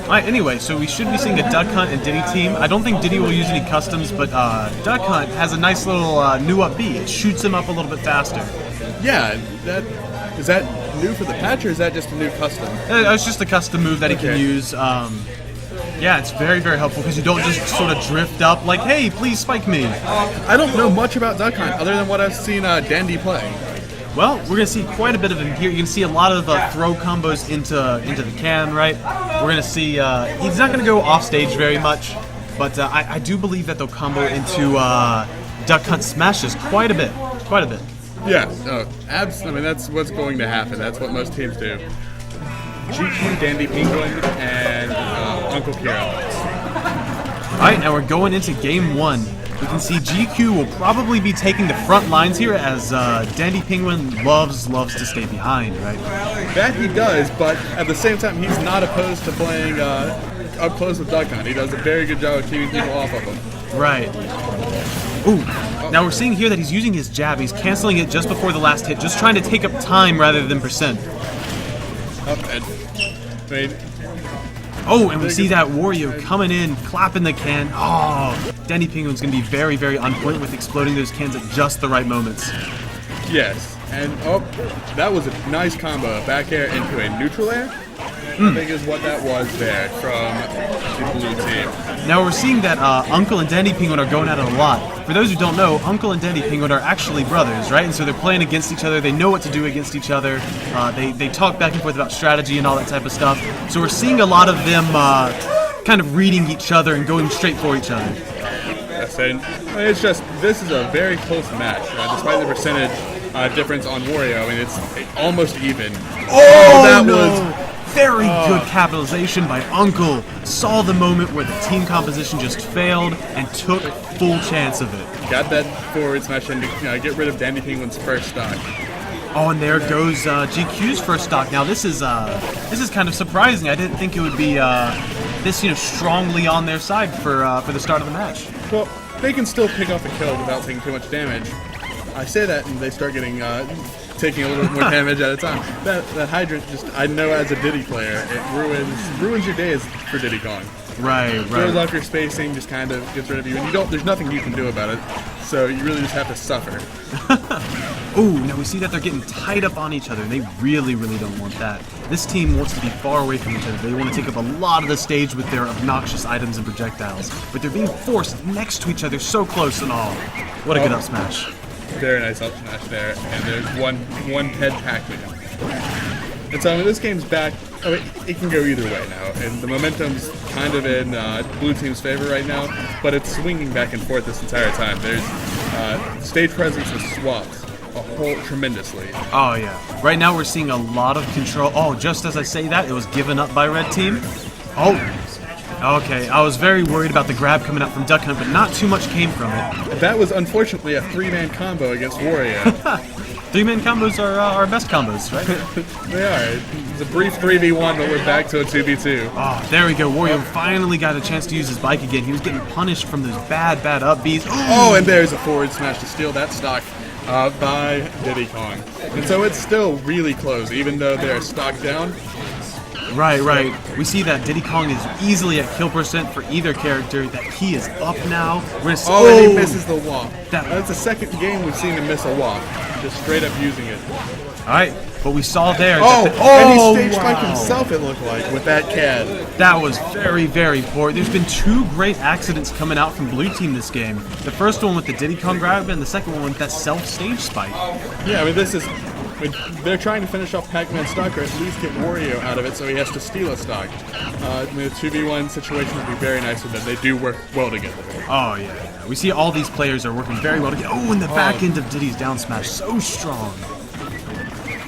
Alright, anyway, so we should be seeing a Duck Hunt and Diddy team. I don't think Diddy will use any customs, but Duck Hunt has a nice little new up B. It shoots him up a little bit faster. Yeah, is that new for the patch, or is that just a new custom? It's just a custom move that he can use. Yeah, it's very, very helpful because you don't just sort of drift up like, hey, please spike me. I don't know much about Duck Hunt other than what I've seen Dandy play. Well, we're going to see quite a bit of him here. You can see a lot of throw combos into the can, right? We're going to see, he's not going to go off stage very much, but I do believe that they'll combo into Duck Hunt smashes quite a bit. Quite a bit. Yeah, absolutely. I mean, that's what's going to happen. That's what most teams do. GQ+Dandy Penguin and Uncle+Kira. Alright, now we're going into game 1. We can see GQ will probably be taking the front lines here as Dandy Penguin loves to stay behind, right? That he does, but at the same time, he's not opposed to playing up close with Duck Hunt. He does a very good job of keeping people off of him. Right. Ooh. Now we're seeing here that he's using his jab. He's canceling it just before the last hit, just trying to take up time rather than percent. Oh, and we see that Wario coming in, clapping the can. Oh, Dandy Penguin's going to be very, very on point with exploding those cans at just the right moments. Yes, and that was a nice combo. Back air into a neutral air, I think is what that was there from the blue team. Now we're seeing that Uncle and Dandy Penguin are going at it a lot. For those who don't know, Uncle and Dandy Penguin are actually brothers, right? And so they're playing against each other. They know what to do against each other. They talk back and forth about strategy and all that type of stuff. So we're seeing a lot of them kind of reading each other and going straight for each other. Yes, and it's just, this is a very close match, despite the percentage difference on Wario. I mean, it's almost even. Oh, that was very good capitalization by Uncle. Saw the moment where the team composition just failed and took full chance of it. Got that forward smash and get rid of Dandy Penguin's first stock. Oh, and there goes GQ's first stock. Now this is kind of surprising. I didn't think it would be this strongly on their side for the start of the match. Well, they can still pick off a kill without taking too much damage. I say that, and they start getting taking a little bit more damage at a time. That hydrant, just I know as a Diddy player, it ruins your days for Diddy Kong. Right. Throws off your spacing, just kind of gets rid of you, and there's nothing you can do about it. So you really just have to suffer. Ooh, now we see that they're getting tied up on each other, and they really, really don't want that. This team wants to be far away from each other. They want to take up a lot of the stage with their obnoxious items and projectiles, but they're being forced next to each other so close and all. What a good up smash. Very nice up smash there, and there's one head Pac-Man. And so this game's back. I mean, it can go either way now, and the momentum's kind of in blue team's favor right now, but it's swinging back and forth this entire time. There's stage presence has swapped tremendously. Oh yeah. Right now we're seeing a lot of control. Oh, just as I say that, it was given up by red team. Oh. Okay, I was very worried about the grab coming out from Duck Hunt, but not too much came from it. That was unfortunately a 3-man combo against Wario. 3-man combos are our best combos, right? They are. It's a brief 3v1, but we're back to a 2v2. Oh, there we go. Wario finally got a chance to use his bike again. He was getting punished from those bad up Bs. Oh, and there's a forward smash to steal that stock by Diddy Kong. And so it's still really close, even though they're stock down. Right. We see that Diddy Kong is easily at kill percent for either character, that he is up now. And he misses the wall. That's the second game we've seen him miss a wall. Just straight up using it. Alright, but we saw there and he stage spiked himself, it looked like, with that CAD. That was very, very poor. There's been 2 great accidents coming out from blue team this game. The first one with the Diddy Kong grab, and the second one with that self-stage spike. Yeah, I mean, they're trying to finish off Pac-Man's stock, or at least get Wario out of it, so he has to steal a stock. I mean, the 2v1 situation would be very nice with them. They do work well together. Oh, yeah. We see all these players are working very well together. Oh, and the back end of Diddy's down smash, so strong.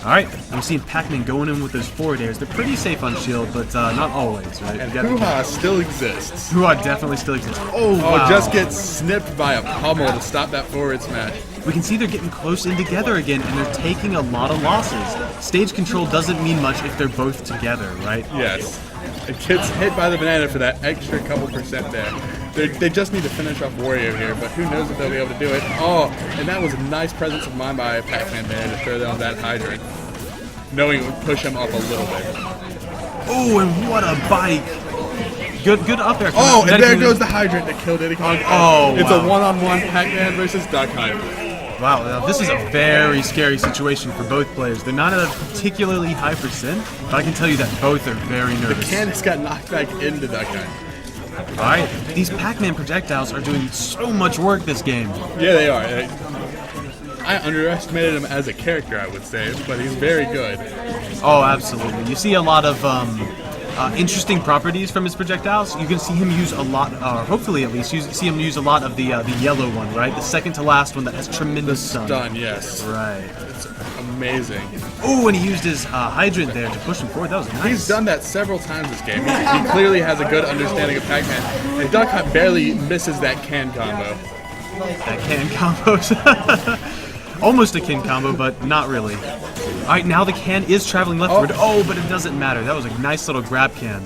Alright, I'm seeing Pac-Man going in with those forward airs. They're pretty safe on shield, but not always, right? And Hoo-Ha still exists. Hoo-Ha definitely still exists. Oh, wow. Just gets snipped by a pummel to stop that forward smash. We can see they're getting close in together again, and they're taking a lot of losses. Stage control doesn't mean much if they're both together, right? Yes. It gets hit by the banana for that extra couple percent there. They just need to finish off Wario here, but who knows if they'll be able to do it. Oh, and that was a nice presence of mind by Pac-Man there to throw down that hydrant, knowing it would push him up a little bit. Oh, and what a bike! Good up there. Oh, and there goes the hydrant that killed Diddy Kong. Oh, it's wow. a one-on-one Pac-Man versus Duck Hunt. Wow, now this is a very scary situation for both players. They're not at a particularly high percent, but I can tell you that both are very nervous. The can just got knocked back into Duck Hunt. Alright, these Pac-Man projectiles are doing so much work this game. Yeah, they are. I underestimated him as a character, I would say, but he's very good. Oh, absolutely. You see a lot of interesting properties from his projectiles. You can see him use a lot, or hopefully at least, see him use a lot of the yellow one, right? The second to last one that has tremendous stun. Stun, yes. Right. It's amazing. Oh, and he used his hydrant there to push him forward. That was nice. He's done that several times this game. He clearly has a good understanding of Pac-Man. And Duck Hunt barely misses that can combo. That can combos. Almost a can combo, but not really. Alright, now the can is traveling leftward. Oh, but it doesn't matter. That was a nice little grab can.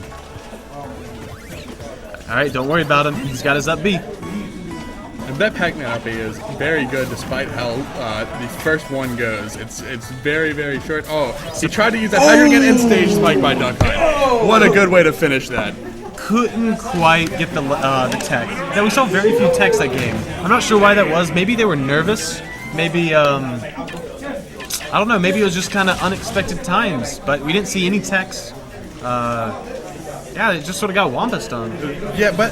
Alright, don't worry about him. He's got his up B. And that Pac-Man up B is very good despite how the first one goes. It's very, very short. Oh, he tried to use that hydrant again and stage spike by Duck Hunt. What a good way to finish that. Couldn't quite get the tech. Now, we saw very few techs that game. I'm not sure why that was. Maybe they were nervous. Maybe, I don't know, maybe it was just kind of unexpected times, but we didn't see any techs. Yeah, it just sort of got Wampus on. Yeah, but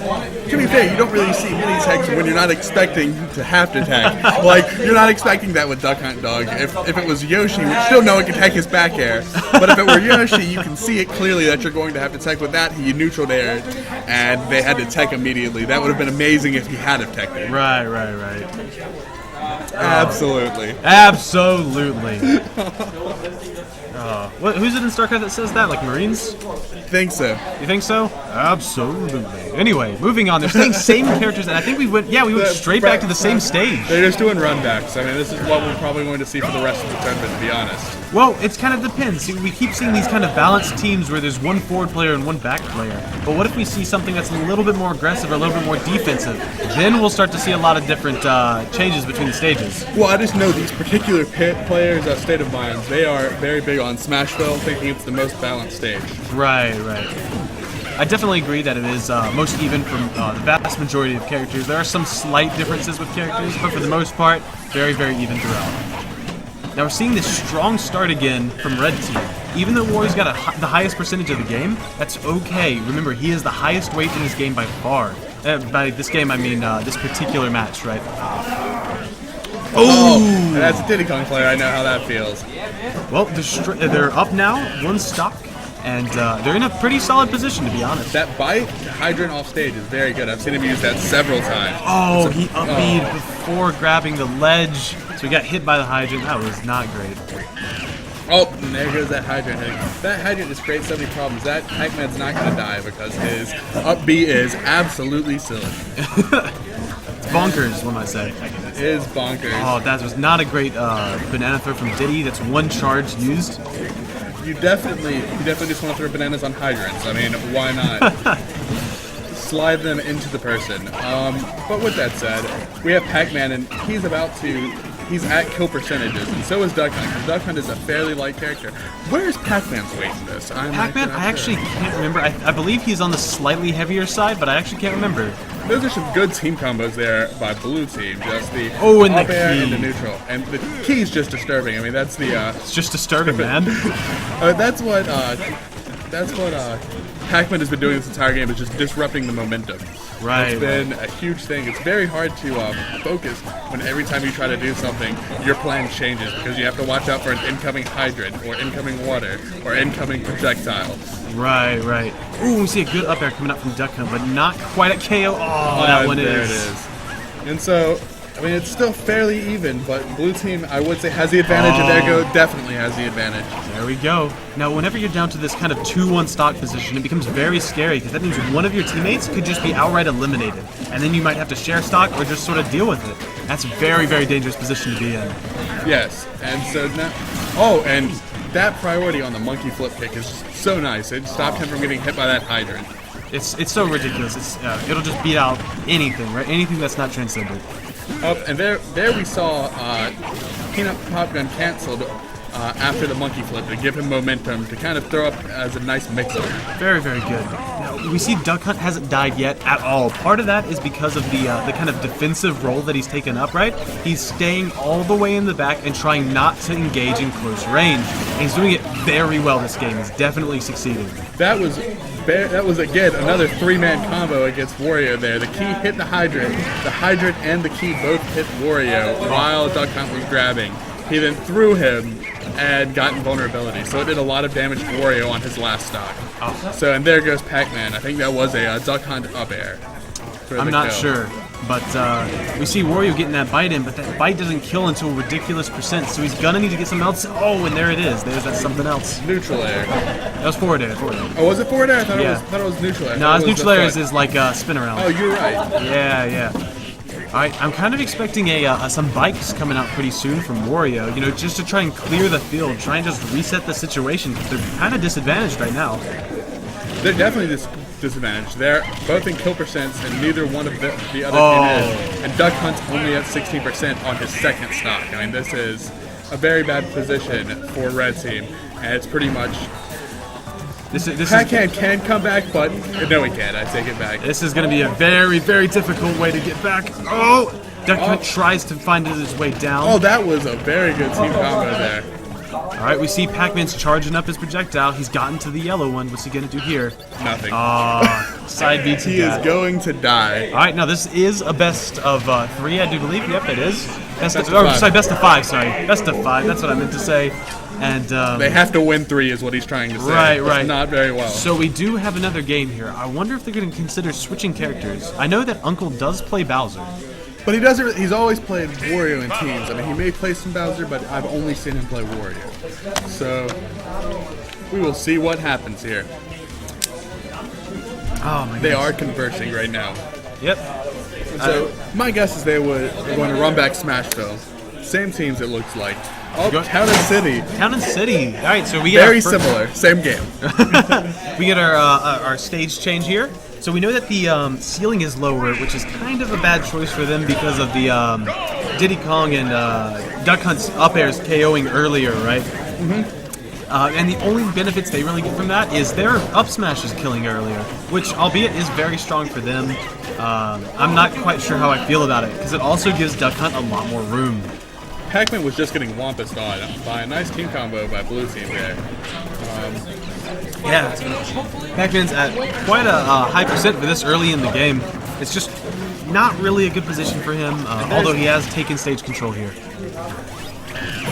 to be fair, you don't really see many techs when you're not expecting to have to tech. Like, you're not expecting that with Duck Hunt Dog. If it was Yoshi, we still know it can tech his back air. But if it were Yoshi, you can see it clearly that you're going to have to tech with that. He neutral air, and they had to tech immediately. That would have been amazing if he had have teched it. Right. Absolutely. Absolutely. Who's it in StarCraft that says that? Like Marines? Think so. You think so? Absolutely. Anyway, moving on. They're saying same characters, and I think we went straight back to the same stage. They're just doing runbacks. I mean, this is what we're probably going to see for the rest of the tournament, to be honest. Well, it kind of depends. See, we keep seeing these kind of balanced teams where there's one forward player and one back player. But what if we see something that's a little bit more aggressive or a little bit more defensive? Then we'll start to see a lot of different changes between the stages. Well, I just know these particular players' state of minds. They are very big on Smashville, thinking it's the most balanced stage. Right. I definitely agree that it is most even from the vast majority of characters. There are some slight differences with characters, but for the most part, very, very even throughout. Now we're seeing this strong start again from Red Team. Even though Warrior's got the highest percentage of the game, that's okay. Remember, he is the highest weight in this game by far. By this game, I mean this particular match, right? Oh! And as a Diddy Kong player, I know how that feels. Well, they're up now, one stock. And they're in a pretty solid position, to be honest. That bite hydrant off stage is very good. I've seen him use that several times. Oh, he up-B'd before grabbing the ledge, so he got hit by the hydrant. That was not great. Oh, and there goes that hydrant. That hydrant just creates so many problems. That Pac-Man's not going to die because his up-B is absolutely silly. It's bonkers, one might say. It is bonkers. Oh, that was not a great banana throw from Diddy. That's one charge used. You definitely just want to throw bananas on hydrants. I mean, why not? Slide them into the person. But with that said, we have Pac-Man, and he's at kill percentages, and so is Duck Hunt, because Duck Hunt is a fairly light character. Where is Pac-Man's weight in this? Pac-Man, I actually can't remember. I believe he's on the slightly heavier side, but I actually can't remember. Those are some good team combos there by Blue Team. Just the up air key. and the neutral. And the key's just disturbing. I mean, that's the... It's just disturbing, man. That's what Pac-Man has been doing this entire game, is just disrupting the momentum. Right. It's been a huge thing. It's very hard to focus when every time you try to do something, your plan changes, because you have to watch out for an incoming hydrant, or incoming water, or incoming projectile. Right. Ooh, we see a good up air coming up from Duck Hunt, but not quite at KO. Oh, that one there is. It is. And so, I mean, it's still fairly even, but Blue Team, I would say, has the advantage, and Ergo definitely has the advantage. There we go. Now, whenever you're down to this kind of 2-1 stock position, it becomes very scary, because that means one of your teammates could just be outright eliminated, and then you might have to share stock or just sort of deal with it. That's a very, very dangerous position to be in. Yes, and so now... Oh, and that priority on the monkey flip kick is just so nice. It stopped him from getting hit by that hydrant. It's so ridiculous. It'll just beat out anything, right? Anything that's not transcended. And there we saw Peanut Pop Gun canceled after the monkey flip to give him momentum to kind of throw up as a nice mix-up. Very, very good. Now, we see Duck Hunt hasn't died yet at all. Part of that is because of the kind of defensive role that he's taken up, right? He's staying all the way in the back and trying not to engage in close range. And he's doing it very well this game. He's definitely succeeding. That was again another 3-man combo against Wario there. The key hit the hydrant and the key both hit Wario while Duck Hunt was grabbing. He then threw him and got invulnerability, so it did a lot of damage to Wario on his last stock. So, and there goes Pac-Man. I think that was a Duck Hunt up air. I'm not sure, but we see Wario getting that bite in, but that bite doesn't kill until a ridiculous percent, so he's gonna need to get something else. Oh, and there it is. There's that something else. Neutral air. That was forward air. Oh, was it forward air? I thought it was neutral air. No, it's neutral air is like spin around. Oh, you're right. Yeah. Alright, I'm kind of expecting some bikes coming out pretty soon from Wario, you know, just to try and clear the field, try and just reset the situation, because they're kind of disadvantaged right now. They're definitely disadvantaged. They're both in kill percents, and neither one of the other team is. And Duck Hunt's only at 16% on his second stock. I mean, this is a very bad position for Red Team, and it's pretty much... Pac-Man can come back, but no, he can't. I take it back. This is going to be a very, very difficult way to get back. Oh! Duck Hunt tries to find his way down. Oh, that was a very good team combo there. Alright, we see Pac-Man's charging up his projectile. He's gotten to the yellow one. What's he going to do here? Nothing. Side B to He is going to die. Alright, now this is a best of 3, I do believe. Yep, it is. Best of 5, sorry. Best of 5, that's what I meant to say. And they have to win 3 is what he's trying to say. Right. That's not very well. So we do have another game here. I wonder if they're going to consider switching characters. I know that Uncle does play Bowser. But he doesn't. He's always played Wario in teams. I mean, he may play some Bowser, but I've only seen him play Wario. So we will see what happens here. Oh my goodness. They are conversing right now. Yep. So my guess is they're going to run back Smashville. Same teams, it looks like. Oh, Town and City. Town and City. All right, so we get very similar. Same game. We get our stage change here. So we know that the ceiling is lower, which is kind of a bad choice for them because of the Diddy Kong and Duck Hunt's up airs KOing earlier, right? Mm-hmm. And the only benefits they really get from that is their up smash is killing earlier, which, albeit, is very strong for them. I'm not quite sure how I feel about it, because it also gives Duck Hunt a lot more room. Pac-Man was just getting wampused on by a nice team combo by Blue Team there. Yeah, Pac-Man's at quite a high percent for this early in the game. It's just not really a good position for him, although he has taken stage control here.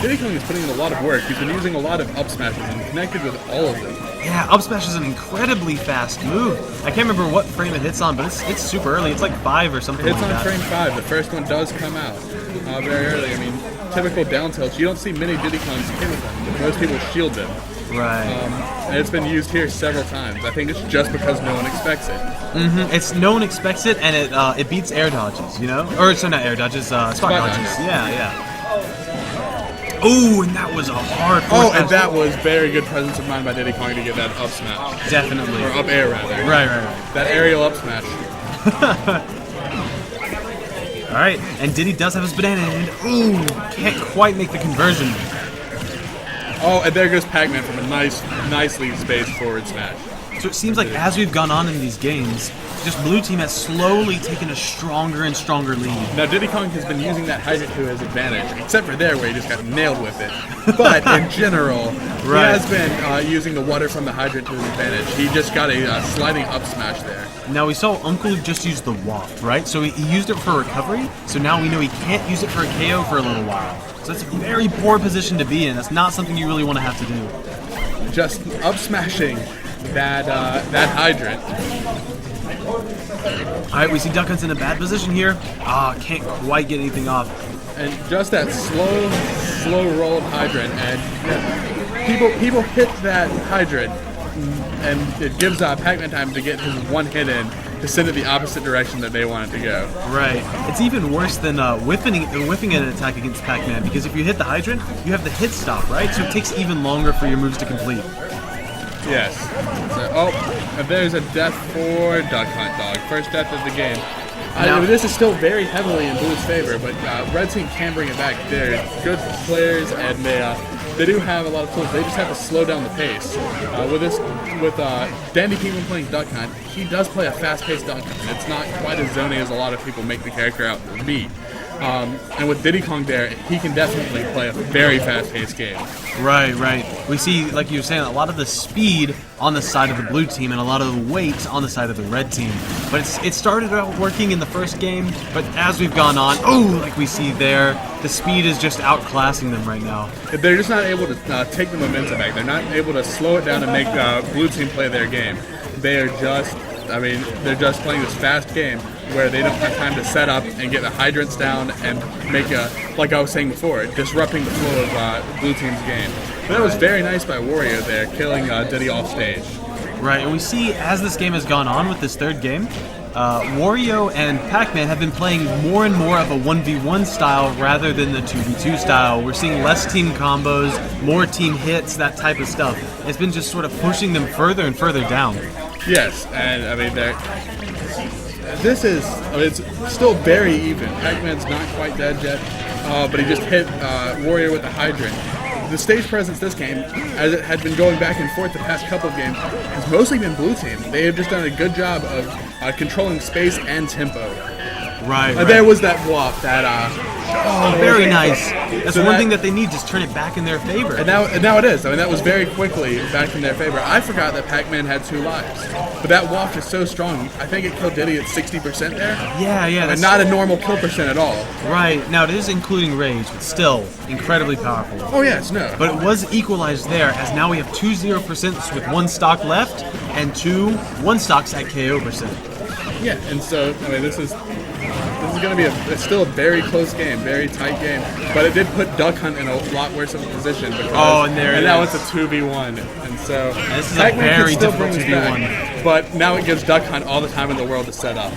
Diddy Kong is putting in a lot of work. He's been using a lot of up smashes and connected with all of them. Yeah, up smash is an incredibly fast move. I can't remember what frame it hits on, but it's super early. It's like 5 or something like that. It's on frame 5. The first one does come out very early. I mean, typical down tilts. You don't see many Diddy Kongs hit with them. Most people shield them. Right. And it's been used here several times. I think it's just because no one expects it. Mm-hmm. No one expects it, and it beats air dodges, you know? Or, sorry, not air dodges, spot dodges. Yeah. Oh, and that was a hard. And that was very good presence of mind by Diddy Kong to get that up smash. Definitely. Or up air, rather. Right. That aerial up smash. All right, and Diddy does have his banana, and can't quite make the conversion. Oh, and there goes Pac-Man from a nicely spaced forward smash. So it seems like as we've gone on in these games, just Blue Team has slowly taken a stronger and stronger lead. Now Diddy Kong has been using that hydrant to his advantage, except for there where he just got nailed with it. But in general, he has been using the water from the hydrant to his advantage. He just got a sliding up smash there. Now we saw Uncle just use the waft, right? So he used it for recovery, so now we know he can't use it for a KO for a little while. So that's a very poor position to be in. That's not something you really want to have to do. Just up smashing that hydrant. Alright, we see Duck Hunt's in a bad position here. Can't quite get anything off. And just that slow roll of hydrant, and people hit that hydrant, and it gives Pac-Man time to get his one hit in to send it the opposite direction that they want it to go. Right. It's even worse than whiffing an attack against Pac-Man, because if you hit the hydrant, you have the hit stop, right? So it takes even longer for your moves to complete. Yes. So, oh, and there's a death for Duck Hunt Dog. First death of the game. This is still very heavily in Blue's favor, but Red Team can bring it back. They're good players, and they do have a lot of tools. They just have to slow down the pace. With Dandy Penguin playing Duck Hunt, he does play a fast-paced Duck Hunt. It's not quite as zony as a lot of people make the character out to be. And with Diddy Kong there, he can definitely play a very fast-paced game. Right. We see, like you were saying, a lot of the speed on the side of the blue team and a lot of the weight on the side of the red team. But it started out working in the first game, but as we've gone on, like we see there, the speed is just outclassing them right now. They're just not able to take the momentum back. They're not able to slow it down and make blue team play their game. They're just playing this fast game where they don't have time to set up and get the hydrants down and make like I was saying before, disrupting the flow of blue team's game. But that was very nice by Wario there, killing Diddy off stage. Right, and we see as this game has gone on with this third game, Wario and Pac-Man have been playing more and more of a 1v1 style rather than the 2v2 style. We're seeing less team combos, more team hits, that type of stuff. It's been just sort of pushing them further and further down. Yes, and I mean, it's still very even. Pac-Man's not quite dead yet, but he just hit Wario with the hydrant. The stage presence this game, as it had been going back and forth the past couple of games, has mostly been blue team. They have just done a good job of controlling space and tempo. Right. There was that block, very nice. That's one thing that they need, just turn it back in their favor. And now it is. I mean, that was very quickly back in their favor. I forgot that Pac-Man had 2 lives. But that waft is so strong, I think it killed Diddy at 60% there. Yeah. And not a normal kill percent at all. Right. Now, it is including rage, but still incredibly powerful. Oh, yes, no. But it was equalized there, as now we have 2 0% with 1 stock left, and 2 1 stocks at KO %. Yeah, and so, I mean, this is going to be it's still a very close game, very tight game, but it did put Duck Hunt in a lot worse of a position because now it's a 2v1, and so this is a very difficult 2v1. But now it gives Duck Hunt all the time in the world to set up.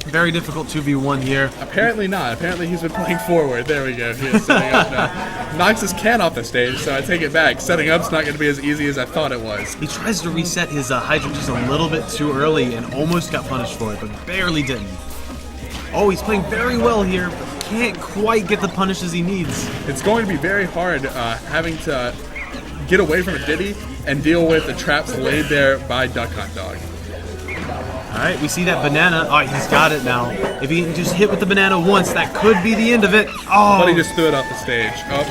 Very difficult 2v1 here. Apparently not. Apparently he's been playing forward. There we go. He is setting up now. Knocks his can off the stage, so I take it back. Setting up's not going to be as easy as I thought it was. He tries to reset his hydrant just a little bit too early and almost got punished for it, but barely didn't. Oh, he's playing very well here, but can't quite get the punishes he needs. It's going to be very hard having to get away from a Diddy and deal with the traps laid there by Duck Hunt Dog. Alright, we see that banana. Oh, he's got it now. If he can just hit with the banana once, that could be the end of it. Oh! But he just threw it off the stage. Oh.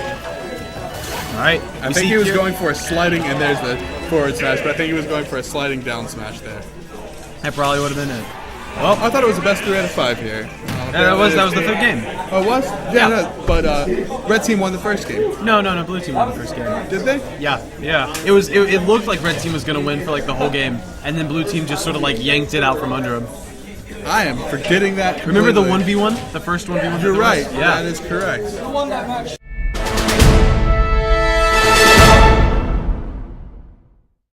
Alright. I think he was going for a sliding, and there's the forward smash, but I think he was going for a sliding down smash there. That probably would have been it. Well, I thought it was the best 3 out of 5 here. That was the third game. Oh, it was? Yeah. No, but Red Team won the first game. No, Blue Team won the first game. Did they? Yeah. It looked like Red Team was going to win for like the whole game, and then Blue Team just sort of like yanked it out from under him. I am forgetting that completely. Remember the 1v1? The first 1v1? You're right. Yeah. That is correct.